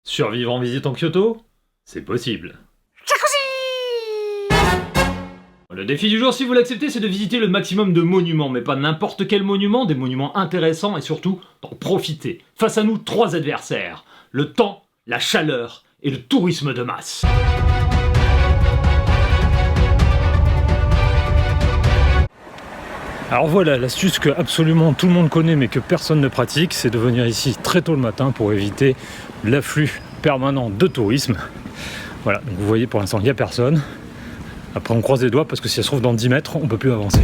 Survivre en visite en Kyoto? C'est possible. Le défi du jour, si vous l'acceptez, c'est de visiter le maximum de monuments, mais pas n'importe quel monument, des monuments intéressants et surtout d'en profiter. Face à nous, 3 adversaires. Le temps, la chaleur et le tourisme de masse. Alors voilà, l'astuce que absolument tout le monde connaît mais que personne ne pratique, c'est de venir ici très tôt le matin pour éviter l'afflux permanent de tourisme. Voilà, donc vous voyez pour l'instant il n'y a personne. Après on croise les doigts parce que si ça se trouve dans 10 mètres, on ne peut plus avancer.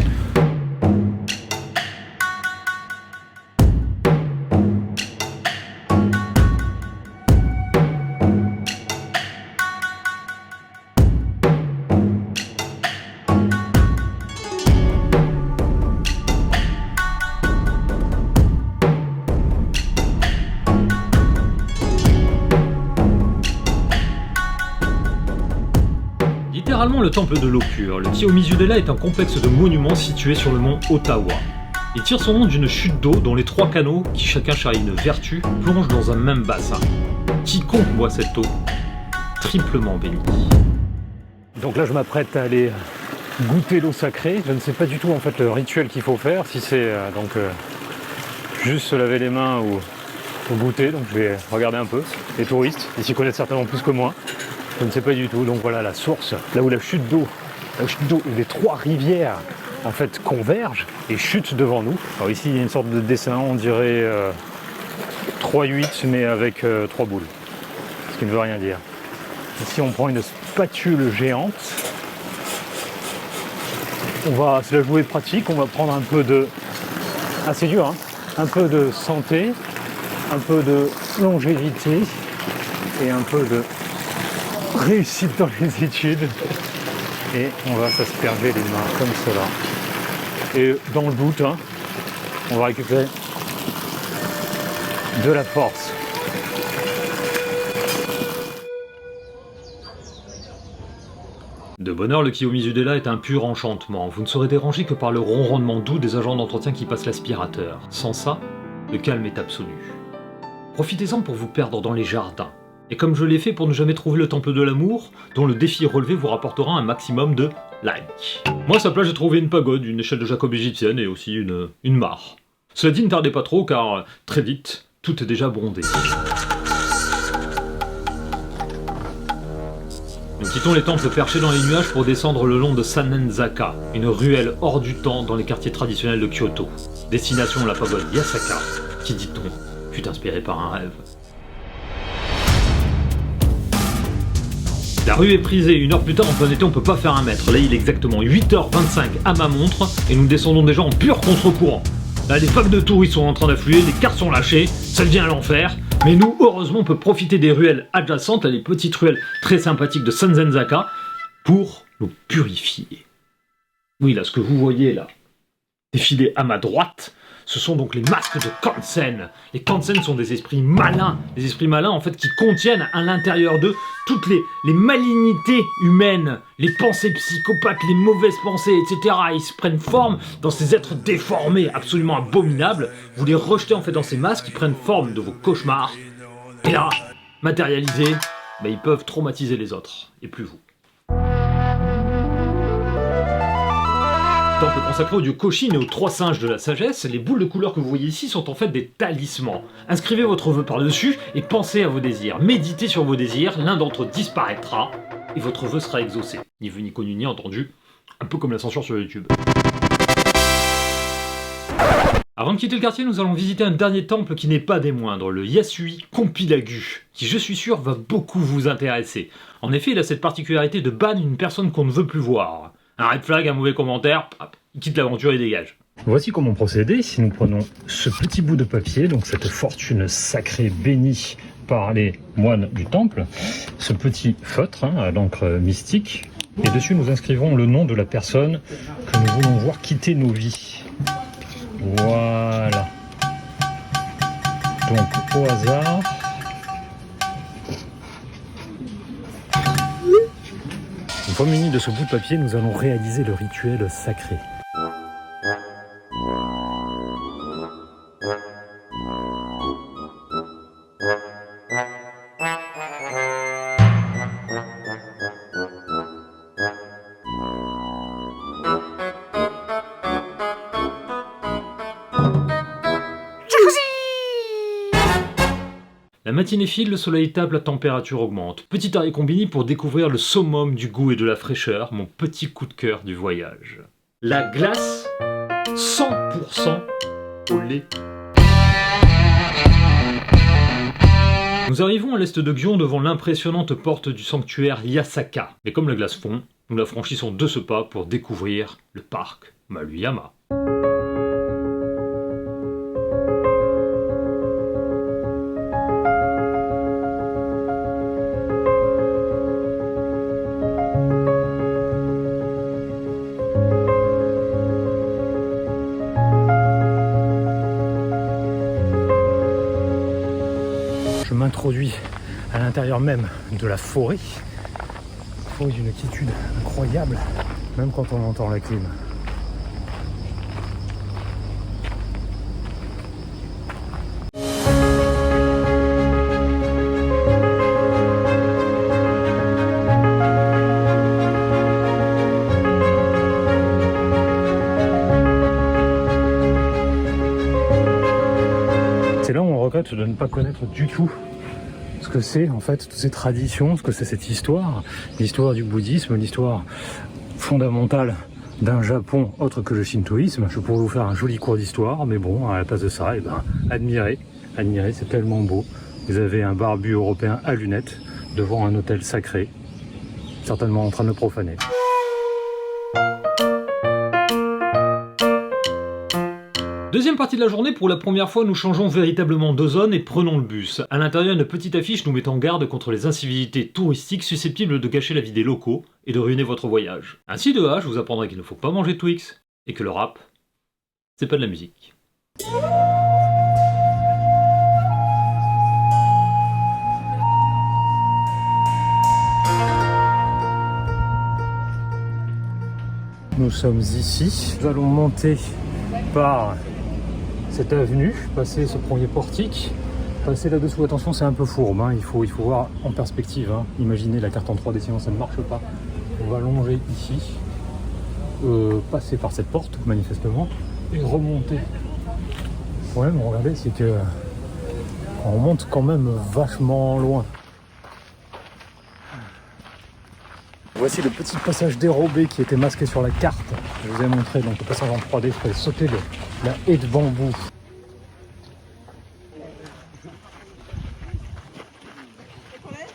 Littéralement le temple de l'eau pure, le Kiyomizu-dera est un complexe de monuments situé sur le mont Ottawa. Il tire son nom d'une chute d'eau dont les 3 canaux, qui chacun charrie une vertu, plongent dans un même bassin. Quiconque boit cette eau, triplement béni. Donc là je m'apprête à aller goûter l'eau sacrée. Je ne sais pas du tout en fait le rituel qu'il faut faire, si c'est juste se laver les mains ou goûter, donc je vais regarder un peu. Les touristes, ils s'y connaissent certainement plus que moi. Je ne sais pas du tout, donc voilà la source, là où la chute d'eau, les 3 rivières en fait convergent et chutent devant nous. Alors ici il y a une sorte de dessin, on dirait 3-8 mais avec 3 boules, ce qui ne veut rien dire. Ici on prend une spatule géante, on va se la jouer pratique, on va prendre un peu de, c'est dur hein, un peu de santé, un peu de longévité et un peu de réussite dans les études, et on va s'asperger les mains comme cela, et dans le doute hein, on va récupérer de la force. De bonne heure, le Kiyomizu-dera est un pur enchantement. Vous ne serez dérangé que par le ronronnement doux des agents d'entretien qui passent l'aspirateur. Sans ça, le calme est absolu. Profitez-en pour vous perdre dans les jardins. Et comme je l'ai fait pour ne jamais trouver le temple de l'amour, dont le défi relevé vous rapportera un maximum de likes. Moi, à sa place, j'ai trouvé une pagode, une échelle de Jacob égyptienne et aussi une mare. Cela dit, ne tardez pas trop, car très vite, tout est déjà bondé. Nous quittons les temples perchés dans les nuages pour descendre le long de Sanenzaka, une ruelle hors du temps dans les quartiers traditionnels de Kyoto. Destination la pagode Yasaka, qui, dit-on, fut inspirée par un rêve. La rue est prisée, 1 heure plus tard en plein été on peut pas faire 1 mètre. Là il est exactement 8h25 à ma montre et nous descendons déjà en pur contre-courant. Là les vagues de touristes sont en train d'affluer, les cartes sont lâchées, ça devient l'enfer. Mais nous, heureusement, on peut profiter des ruelles adjacentes, là, les petites ruelles très sympathiques de Sanenzaka, pour nous purifier. Oui, là, ce que vous voyez là, défiler à ma droite, ce sont donc les masques de Kansen. Les Kansen sont des esprits malins en fait qui contiennent à l'intérieur d'eux toutes les malignités humaines, les pensées psychopathes, les mauvaises pensées, etc. Ils se prennent forme dans ces êtres déformés, absolument abominables. Vous les rejetez en fait dans ces masques, ils prennent forme de vos cauchemars. Et là, matérialisés, ils peuvent traumatiser les autres, et plus vous. Temple consacré au dieu Koshin et aux 3 singes de la sagesse, les boules de couleur que vous voyez ici sont en fait des talismans. Inscrivez votre vœu par-dessus et pensez à vos désirs. Méditez sur vos désirs, l'un d'entre eux disparaîtra et votre vœu sera exaucé. Ni vu ni connu ni entendu, un peu comme la censure sur YouTube. Avant de quitter le quartier, nous allons visiter un dernier temple qui n'est pas des moindres, le Yasui Kompilagu, qui je suis sûr va beaucoup vous intéresser. En effet, il a cette particularité de ban une personne qu'on ne veut plus voir. Un red flag, un mauvais commentaire, hop, il quitte l'aventure et dégage. Voici comment procéder si nous prenons ce petit bout de papier, donc cette fortune sacrée bénie par les moines du temple, ce petit feutre à l'encre mystique, et dessus nous inscrivons le nom de la personne que nous voulons voir quitter nos vies. Voilà. Donc au hasard... Une fois munis de ce bout de papier, nous allons réaliser le rituel sacré. La matinée file, le soleil tape, la température augmente. Petit arrêt combini pour découvrir le summum du goût et de la fraîcheur, mon petit coup de cœur du voyage. La glace 100% au lait. Nous arrivons à l'est de Gyeong devant l'impressionnante porte du sanctuaire Yasaka. Mais comme la glace fond, nous la franchissons de ce pas pour découvrir le parc Maruyama. Je m'introduis à l'intérieur même de la forêt. Forêt d'une quiétude incroyable, même quand on entend la clim. C'est là où on regrette de ne pas connaître du tout ce que c'est en fait toutes ces traditions, ce que c'est cette histoire, l'histoire du bouddhisme, l'histoire fondamentale d'un Japon autre que le shintoïsme. Je pourrais vous faire un joli cours d'histoire, mais bon, à la place de ça, eh ben, admirez, c'est tellement beau. Vous avez un barbu européen à lunettes devant un hôtel sacré, certainement en train de le profaner. Deuxième partie de la journée, pour la première fois, nous changeons véritablement de zone et prenons le bus. À l'intérieur, une petite affiche nous met en garde contre les incivilités touristiques susceptibles de gâcher la vie des locaux et de ruiner votre voyage. Ainsi de là, je vous apprendrai qu'il ne faut pas manger de Twix et que le rap, c'est pas de la musique. Nous sommes ici, nous allons monter par cette avenue, passer ce premier portique, passer là-dessous. Attention, c'est un peu fourbe, hein. Il faut voir en perspective, hein. Imaginez la carte en 3D, sinon ça ne marche pas. On va longer ici, passer par cette porte manifestement et remonter. Le problème, regardez, c'est que on monte quand même vachement loin. Voici le petit passage dérobé qui était masqué sur la carte. Je vous ai montré donc le passage en 3D, il fallait sauter la haie de bambou.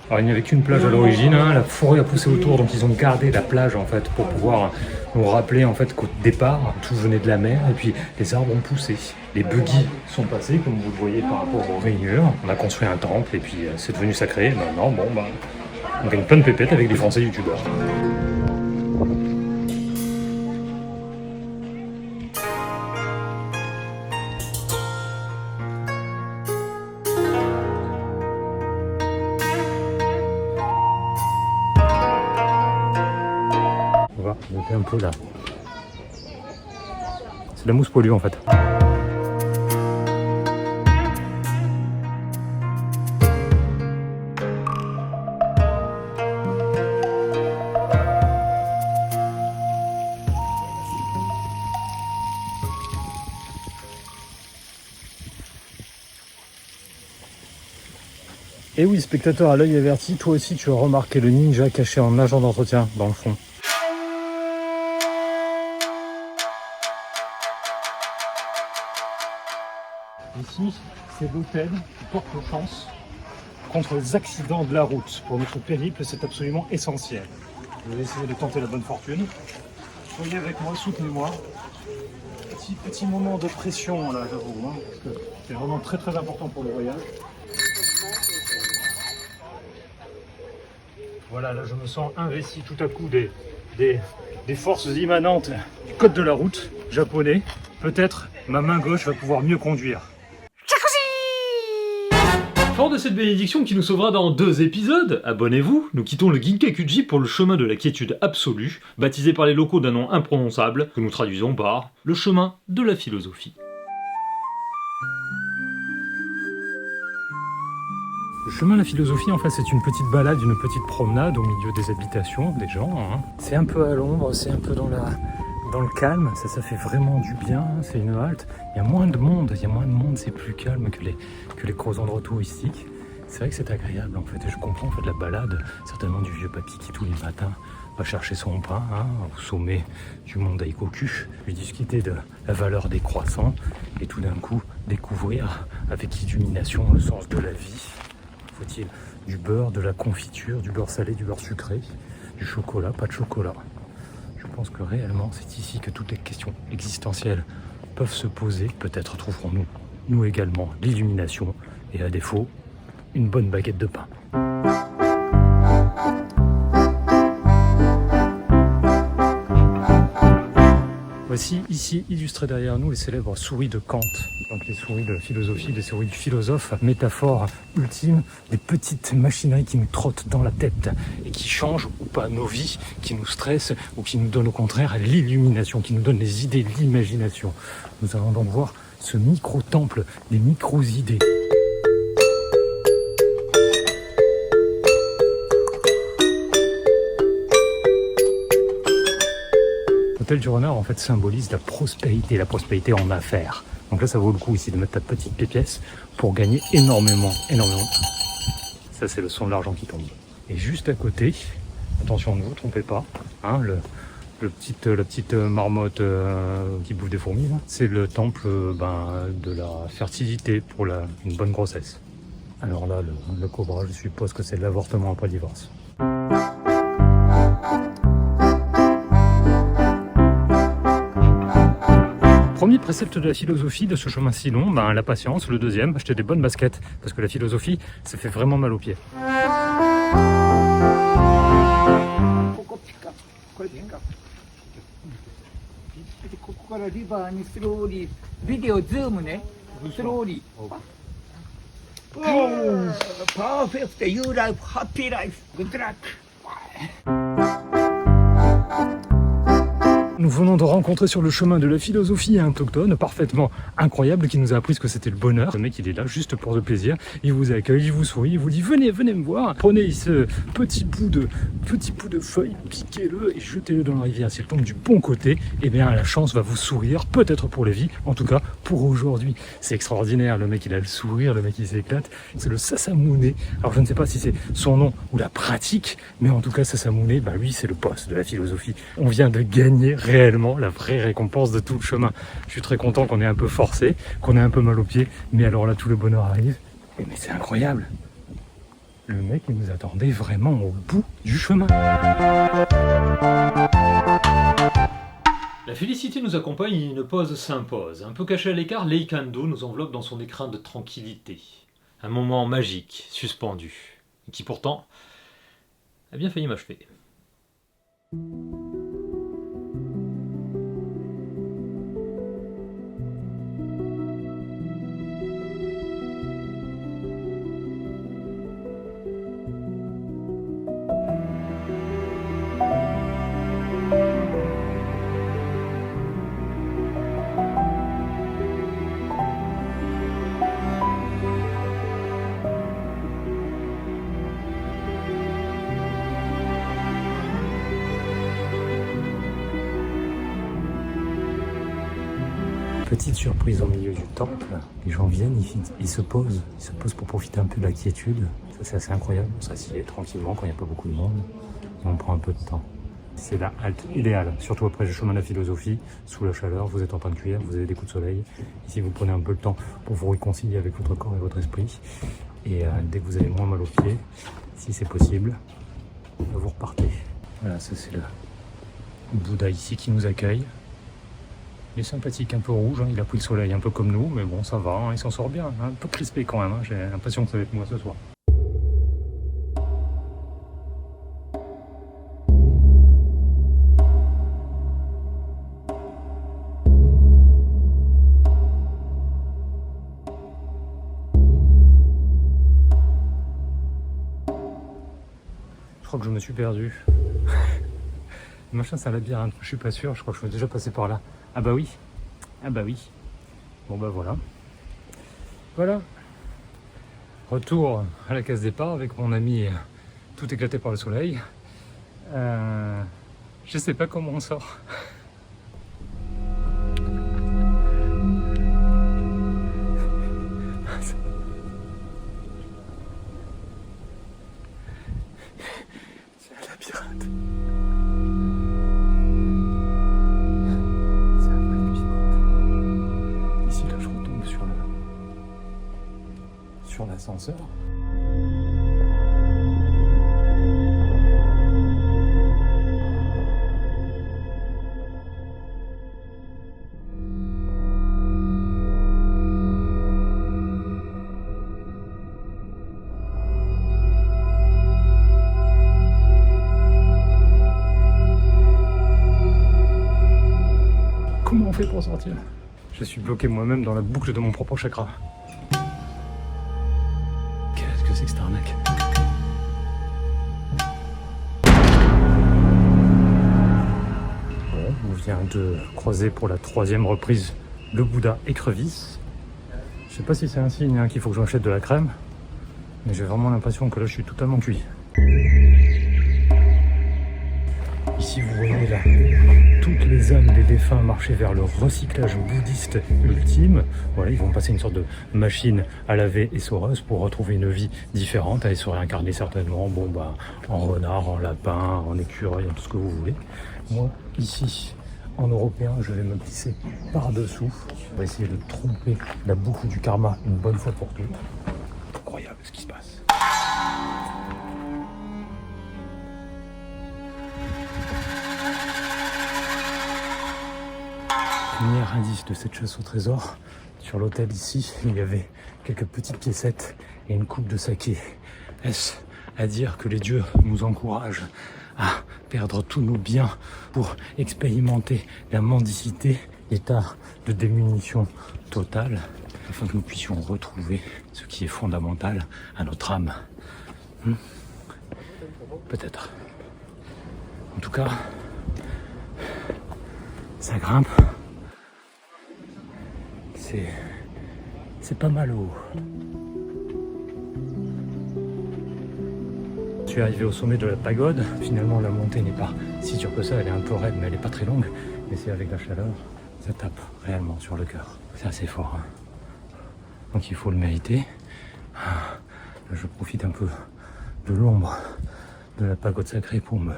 Alors il n'y avait qu'une plage à l'origine, hein. La forêt a poussé autour, donc ils ont gardé la plage en fait pour pouvoir nous rappeler en fait qu'au départ tout venait de la mer et puis les arbres ont poussé. Les buggy sont passés comme vous le voyez par rapport aux rayures. On a construit un temple et puis c'est devenu sacré. Maintenant on gagne plein de pépettes avec les Français youtubeurs. On va monter un peu là. C'est de la mousse poilue en fait. Et oui, spectateur à l'œil averti, toi aussi tu as remarqué le ninja caché en agent d'entretien dans le fond. Ici, c'est l'hôtel qui porte chance contre les accidents de la route. Pour notre périple, c'est absolument essentiel. Je vais essayer de tenter la bonne fortune. Soyez avec moi, soutenez-moi. Petit moment de pression là, j'avoue, hein, parce que c'est vraiment très très important pour le voyage. Voilà, là je me sens investi tout à coup des forces immanentes du code de la route japonais. Peut-être ma main gauche va pouvoir mieux conduire. Fort de cette bénédiction qui nous sauvera dans 2 épisodes, abonnez-vous, nous quittons le Ginkakuji pour le chemin de la quiétude absolue, baptisé par les locaux d'un nom imprononçable, que nous traduisons par le chemin de la philosophie. Le chemin de la philosophie, en fait, c'est une petite balade, une petite promenade au milieu des habitations, des gens. Hein. C'est un peu à l'ombre, c'est un peu dans le calme, ça fait vraiment du bien, c'est une halte. Il y a moins de monde, c'est plus calme que les gros endroits touristiques. C'est vrai que c'est agréable en fait, et je comprends en fait la balade, certainement du vieux papy qui tous les matins va chercher son pain au sommet du mont Daikoku, lui discuter de la valeur des croissants et tout d'un coup découvrir avec illumination le sens de la vie. Faut-il du beurre, de la confiture, du beurre salé, du beurre sucré, du chocolat, pas de chocolat. Je pense que réellement c'est ici que toutes les questions existentielles peuvent se poser. Peut-être trouverons-nous, nous également, l'illumination et à défaut, une bonne baguette de pain. Voici ici illustré derrière nous les célèbres souris de Kant. Donc les souris de philosophie, les souris du philosophe, métaphore ultime, des petites machineries qui nous trottent dans la tête et qui changent ou pas nos vies, qui nous stressent ou qui nous donnent au contraire l'illumination, qui nous donnent les idées, l'imagination. Nous allons donc voir ce micro-temple des micro-idées. L'hôtel du Renard en fait symbolise la prospérité en affaires. Donc là ça vaut le coup ici de mettre ta petite pièce pour gagner énormément. Ça c'est le son de l'argent qui tombe. Et juste à côté, attention ne vous trompez pas, hein, la petite marmotte qui bouffe des fourmis, c'est le temple de la fertilité pour une bonne grossesse. Alors là le cobra, je suppose que c'est l'avortement après divorce. Premier précepte de la philosophie de ce chemin si long, la patience. Le deuxième, acheter des bonnes baskets, parce que la philosophie, ça fait vraiment mal aux pieds. Perfect, you life, happy life, good luck. Nous venons de rencontrer sur le chemin de la philosophie un autochtone parfaitement incroyable qui nous a appris ce que c'était le bonheur. Le mec il est là juste pour le plaisir, il vous accueille, il vous sourit, il vous dit venez me voir, prenez ce petit bout de feuille, piquez-le et jetez-le dans la rivière. S'il tombe du bon côté, eh bien la chance va vous sourire, peut-être pour les vies, en tout cas pour aujourd'hui. C'est extraordinaire, le mec il a le sourire, le mec il s'éclate. C'est le Sasamune. Alors je ne sais pas si c'est son nom ou la pratique, mais en tout cas Sasamune, lui c'est le boss de la philosophie. On vient de gagner réellement la vraie récompense de tout le chemin. Je suis très content qu'on ait un peu forcé, qu'on ait un peu mal aux pieds, mais alors là tout le bonheur arrive. Mais c'est incroyable. Le mec il nous attendait vraiment au bout du chemin. La félicité nous accompagne et une pause s'impose. Un peu caché à l'écart, Leikando nous enveloppe dans son écrin de tranquillité. Un moment magique, suspendu, et qui pourtant a bien failli m'achever. Petite surprise au milieu du temple, les gens viennent, ils se posent pour profiter un peu de la quiétude. Ça c'est assez incroyable, on s'assied tranquillement quand il n'y a pas beaucoup de monde et on prend un peu de temps. C'est la halte idéale, surtout après le chemin de la philosophie, sous la chaleur, vous êtes en train de cuire, vous avez des coups de soleil. Ici vous prenez un peu de temps pour vous réconcilier avec votre corps et votre esprit. Et dès que vous avez moins mal aux pieds, si c'est possible, vous repartez. Voilà, ça c'est le Bouddha ici qui nous accueille. Il est sympathique, un peu rouge, il a pris le soleil un peu comme nous, mais bon ça va, il s'en sort bien, un peu crispé quand même, j'ai l'impression que ça va être moi ce soir. Je crois que je me suis perdu. Le machin c'est un labyrinthe, je suis pas sûr, je crois que je suis déjà passé par là. Ah bah oui. Bon bah voilà. Voilà. Retour à la case départ avec mon ami tout éclaté par le soleil. Je sais pas comment on sort. labyrinthe. C'est un vrai labyrinthe. Ici, là, je retombe sur l'ascenseur. Comment on fait pour sortir? Je suis bloqué moi-même dans la boucle de mon propre chakra. Qu'est-ce que c'est que cette arnaque? Bon, on vient de croiser pour la 3e reprise le Bouddha écrevisse. Je sais pas si c'est un signe qu'il faut que je m'achète de la crème, mais j'ai vraiment l'impression que là je suis totalement cuit. Ici vous voyez là toutes les âmes des défunts marcher vers le recyclage bouddhiste ultime. Voilà, ils vont passer une sorte de machine à laver essoreuse pour retrouver une vie différente, aller se réincarner certainement, bon bah en renard, en lapin, en écureuil, en tout ce que vous voulez. Moi ici en européen, je vais me glisser par-dessous. On va essayer de tromper la boucle du karma une bonne fois pour toutes. Incroyable ce qui se passe. Premier indice de cette chasse au trésor, sur l'hôtel ici, il y avait quelques petites piécettes et une coupe de saké. Est-ce à dire que les dieux nous encouragent à perdre tous nos biens pour expérimenter la mendicité, l'état de démunition totale, afin que nous puissions retrouver ce qui est fondamental à notre âme? Peut-être. En tout cas, ça grimpe. C'est pas mal haut. Je suis arrivé au sommet de la pagode. Finalement, la montée n'est pas si dure que ça. Elle est un peu raide, mais elle n'est pas très longue. Mais c'est avec la chaleur, ça tape réellement sur le cœur. C'est assez fort. Donc il faut le mériter. Là, je profite un peu de l'ombre de la pagode sacrée pour me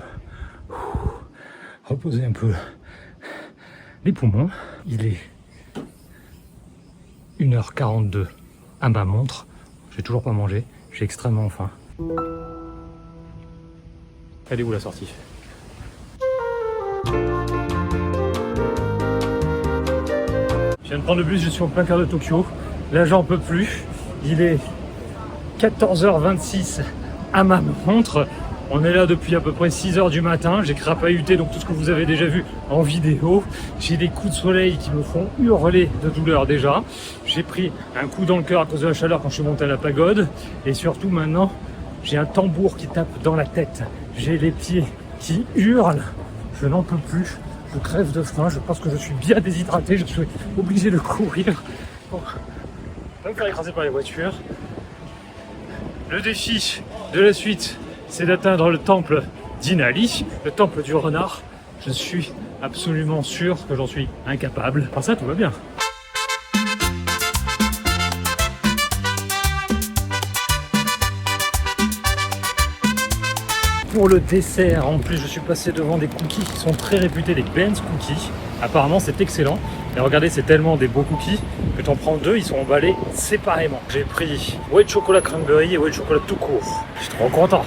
reposer un peu les poumons. Il est 1h42 à ma montre. J'ai toujours pas mangé. J'ai extrêmement faim. Elle est où la sortie? Je viens de prendre le bus, je suis en plein cœur de Tokyo. Là, j'en peux plus. Il est 14h26 à ma montre. On est là depuis à peu près 6h du matin. J'ai crapahuté donc tout ce que vous avez déjà vu en vidéo. J'ai des coups de soleil qui me font hurler de douleur déjà. J'ai pris un coup dans le cœur à cause de la chaleur quand je suis monté à la pagode. Et surtout maintenant, j'ai un tambour qui tape dans la tête. J'ai les pieds qui hurlent. Je n'en peux plus. Je crève de faim. Je pense que je suis bien déshydraté. Je suis obligé de courir. Bon, pas me faire écraser par les voitures. Le défi de la suite, c'est d'atteindre le temple d'Inali, le temple du renard. Je suis absolument sûr que j'en suis incapable. Par ça, tout va bien. Pour le dessert, en plus, je suis passé devant des cookies qui sont très réputés, les Ben's Cookies. Apparemment, c'est excellent. Et regardez, c'est tellement des beaux cookies que tu en prends deux, ils sont emballés séparément. J'ai pris white chocolat cranberry et white chocolat tout court. Je suis trop content.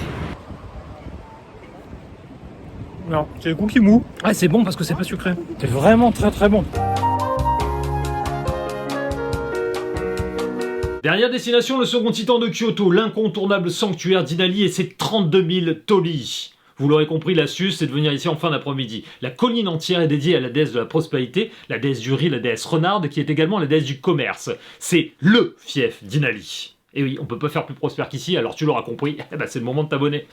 Non, c'est des cookies mous. Ah, c'est bon parce que c'est pas sucré. C'est vraiment très très bon. Dernière destination, le second titan de Kyoto, l'incontournable sanctuaire d'Inali et ses 32 000 torii. Vous l'aurez compris, l'astuce, c'est de venir ici en fin d'après-midi. La colline entière est dédiée à la déesse de la prospérité, la déesse du riz, la déesse renarde, qui est également la déesse du commerce. C'est LE fief d'Inali. Et oui, on peut pas faire plus prospère qu'ici, alors tu l'auras compris, c'est le moment de t'abonner.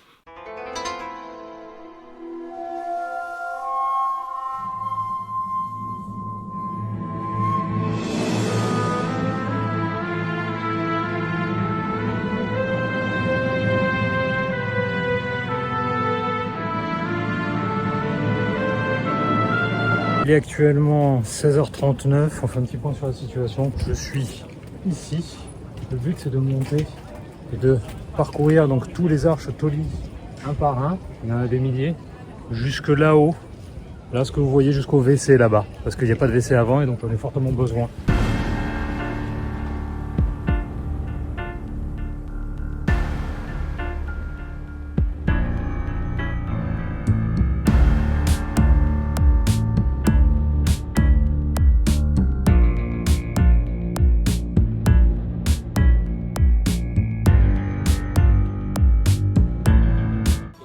Il est actuellement 16h39, on fait un petit point sur la situation. Je suis ici. Le but c'est de monter et de parcourir donc tous les arches torii un par un, il y en a des milliers, jusque là-haut. Là, ce que vous voyez jusqu'au WC là-bas, parce qu'il n'y a pas de WC avant et donc on a fortement besoin.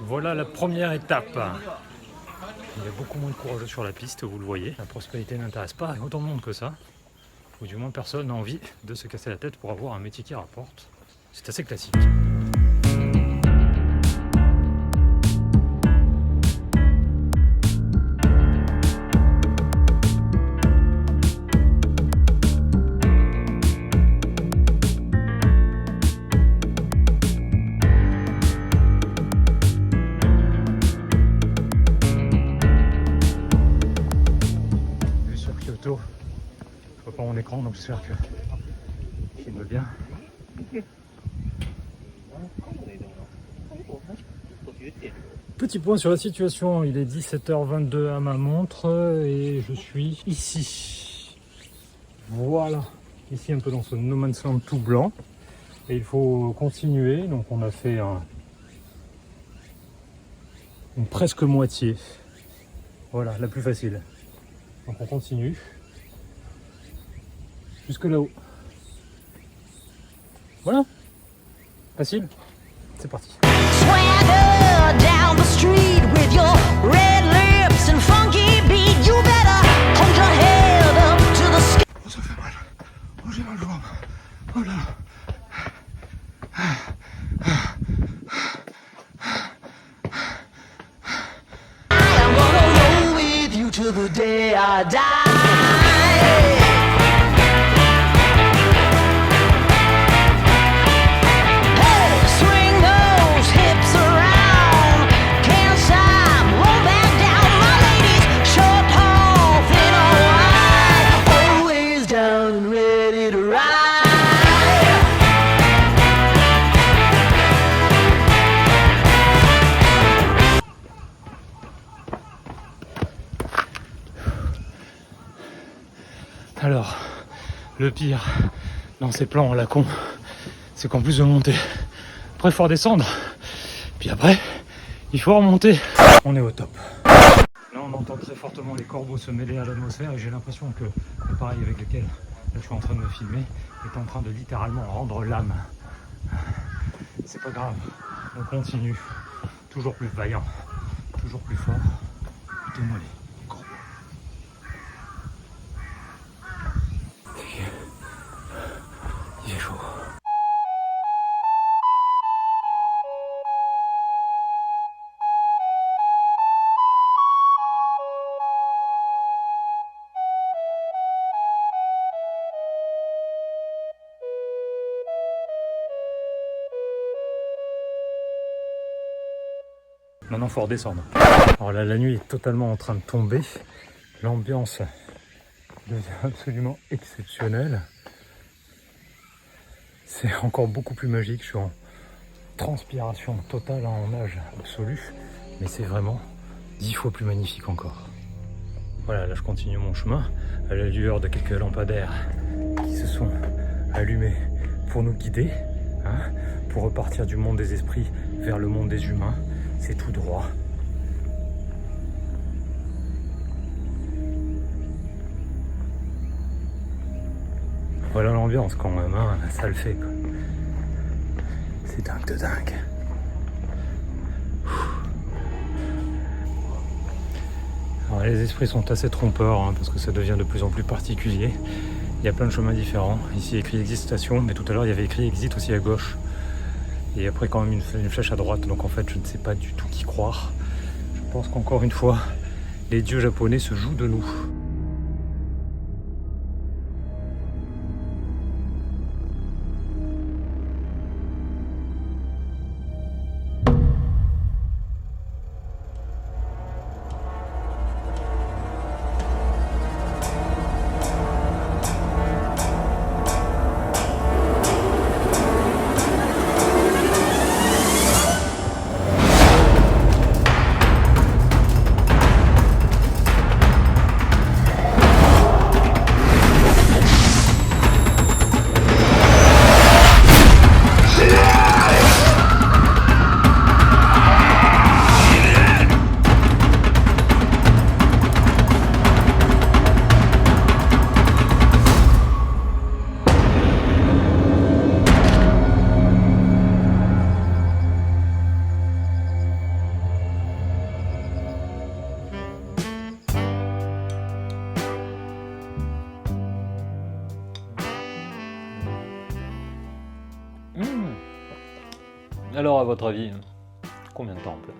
Voilà la première étape. Il y a beaucoup moins de courageux sur la piste, vous le voyez. La prospérité n'intéresse pas autant de monde que ça. Ou du moins personne n'a envie de se casser la tête pour avoir un métier qui rapporte. C'est assez classique. Je vois pas mon écran donc j'espère que il filme bien. Petit point sur la situation, il est 17h22 à ma montre et je suis ici. Voilà, ici un peu dans ce no man's land tout blanc. Et il faut continuer, donc on a fait une presque moitié. Voilà, la plus facile. Donc on continue. Jusque là-haut. Voilà. Facile. C'est parti. Swagger down the street with your red lips and funky beat. You better hold your head up to the sky. Oh, ça fait mal. Oh, j'ai mal au ventre. Oh là là. I'm gonna roll with you till the day I die. Alors, le pire dans ces plans à la con, c'est qu'en plus de monter, après il faut redescendre, puis après il faut remonter. On est au top. Là on entend très fortement les corbeaux se mêler à l'atmosphère et j'ai l'impression que l'appareil avec lequel je suis en train de me filmer est en train de littéralement rendre l'âme. C'est pas grave, on continue, toujours plus vaillant, toujours plus fort. Écoutez-moi les corbeaux. Il est chaud. Maintenant, il faut redescendre. Alors là, la nuit est totalement en train de tomber. L'ambiance devient absolument exceptionnelle. C'est encore beaucoup plus magique. Je suis en transpiration totale, en nage absolu. Mais c'est vraiment 10 fois plus magnifique encore. Voilà, là je continue mon chemin à la lueur de quelques lampadaires qui se sont allumés pour nous guider, hein, pour repartir du monde des esprits vers le monde des humains. C'est tout droit. Voilà l'ambiance quand même, hein, ça le fait quoi. C'est dingue de dingue. Alors, les esprits sont assez trompeurs hein, parce que ça devient de plus en plus particulier. Il y a plein de chemins différents. Ici il y a écrit exit station, mais tout à l'heure il y avait écrit exit aussi à gauche. Et après quand même une flèche à droite, donc en fait je ne sais pas du tout qui croire. Je pense qu'encore une fois, les dieux japonais se jouent de nous. Alors, à votre avis, combien de temps en plein?